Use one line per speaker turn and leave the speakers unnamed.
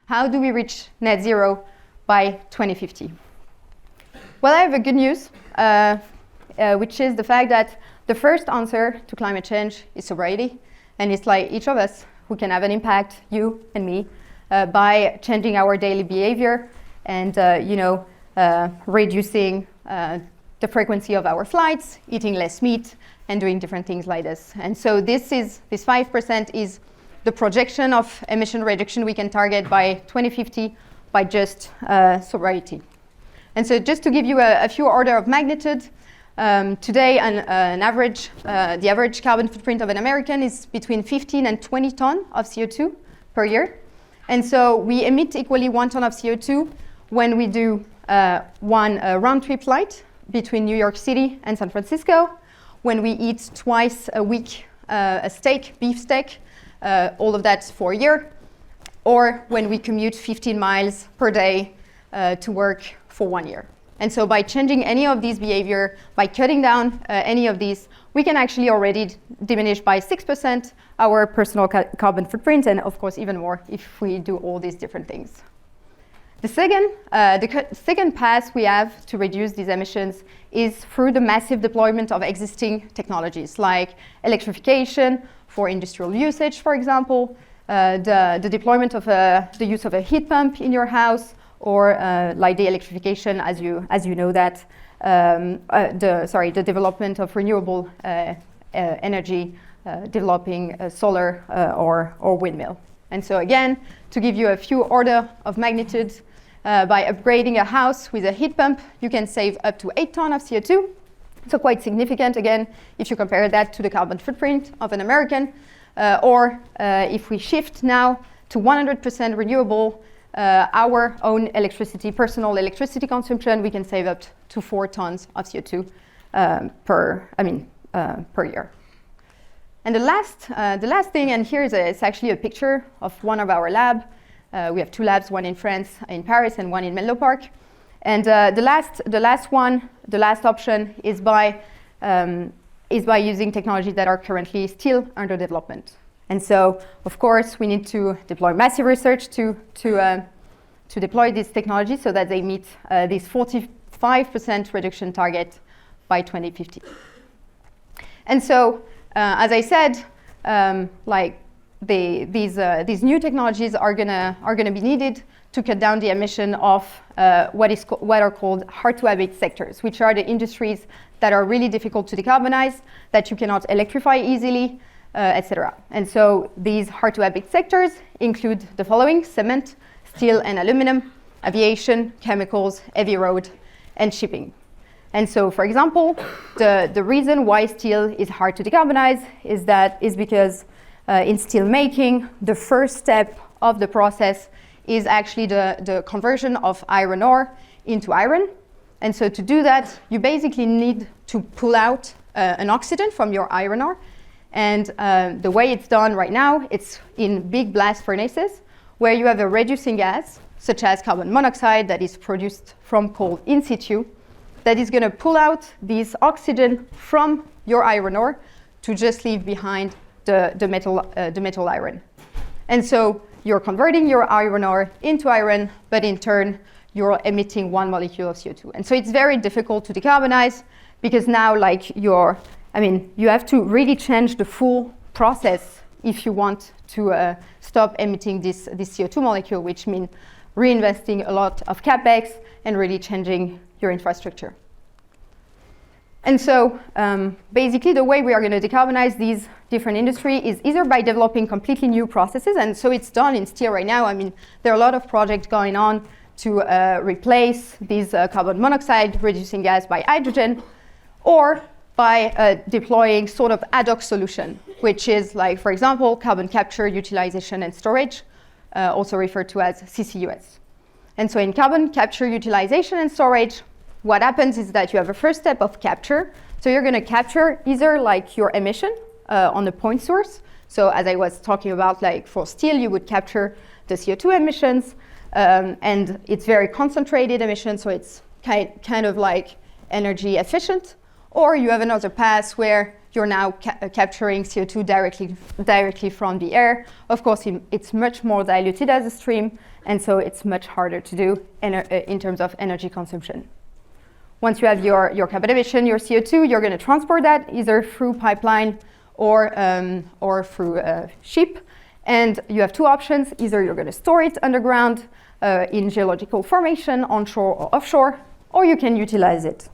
How do we reach net zero by 2050? Well, I have a good news, which is the fact that the first answer to climate change is sobriety. And it's like each of us who can have an impact, you and me, by changing our daily behavior and reducing the frequency of our flights, eating less meat, and doing different things like this. And so this 5% is the projection of emission reduction we can target by 2050 by just sobriety. And so just to give you a few order of magnitude, today the average carbon footprint of an American is between 15 and 20 tons of CO2 per year. And so we emit equally 1 ton of CO2 when we do one round-trip flight between New York City and San Francisco, when we eat twice a week a steak, beef steak, all of that for a year, or when we commute 15 miles per day to work for 1 year. And so by changing any of these behavior, by cutting down any of these, we can actually already diminish by 6% our personal carbon footprint, and of course even more if we do all these different things. The second path we have to reduce these emissions is through the massive deployment of existing technologies like electrification for industrial usage, for example, the deployment of the use of a heat pump in your house, or like the electrification, as you know that, the development of renewable energy, developing solar or windmill. And so again, to give you a few order of magnitude, by upgrading a house with a heat pump, you can save up to 8 tons of CO2. So quite significant, again, if you compare that to the carbon footprint of an American. Or if we shift now to 100% renewable, our own personal electricity consumption, we can save up to 4 tons of CO2 per year. And the last thing, and here is actually a picture of one of our labs. We have 2 labs, one in France, in Paris, and one in Menlo Park. And the last option is by using technologies that are currently still under development. And so, of course, we need to deploy massive research to deploy these technologies so that they meet this 45% reduction target by 2050. And so, as I said, these new technologies are gonna be needed to cut down the emission of what are called hard-to-abate sectors, which are the industries that are really difficult to decarbonize, that you cannot electrify easily, etc. And so these hard-to-abate sectors include the following: cement, steel and aluminum, aviation, chemicals, heavy road, and shipping. And so, for example, the reason why steel is hard to decarbonize is because in steel making, the first step of the process is actually the conversion of iron ore into iron. And so to do that, you basically need to pull out an oxygen from your iron ore. And the way it's done right now, it's in big blast furnaces where you have a reducing gas, such as carbon monoxide that is produced from coal in situ, that is going to pull out this oxygen from your iron ore to just leave behind the metal iron. And so you're converting your iron ore into iron, but in turn, you're emitting 1 molecule of CO2. And so it's very difficult to decarbonize because now you have to really change the full process if you want to stop emitting this CO2 molecule, which means reinvesting a lot of CapEx and really changing your infrastructure. And so basically the way we are going to decarbonize these different industries is either by developing completely new processes, and so it's done in steel right now. I mean, there are a lot of projects going on to replace these carbon monoxide reducing gas by hydrogen, or by deploying sort of ad hoc solution, which is like, for example, carbon capture, utilization, and storage, also referred to as CCUS. And so in carbon capture, utilization, and storage, what happens is that you have a first step of capture. So you're going to capture either like your emission on the point source. So as I was talking about, like for steel, you would capture the CO2 emissions, and it's very concentrated emissions, so it's kind of like energy efficient. Or you have another path where you're now capturing CO2 directly from the air. Of course, it's much more diluted as a stream, and so it's much harder to do in terms of energy consumption. Once you have your carbon emission, your CO2, you're going to transport that either through pipeline or through ship. And you have two options. Either you're going to store it underground in geological formation, onshore or offshore, or you can utilize it.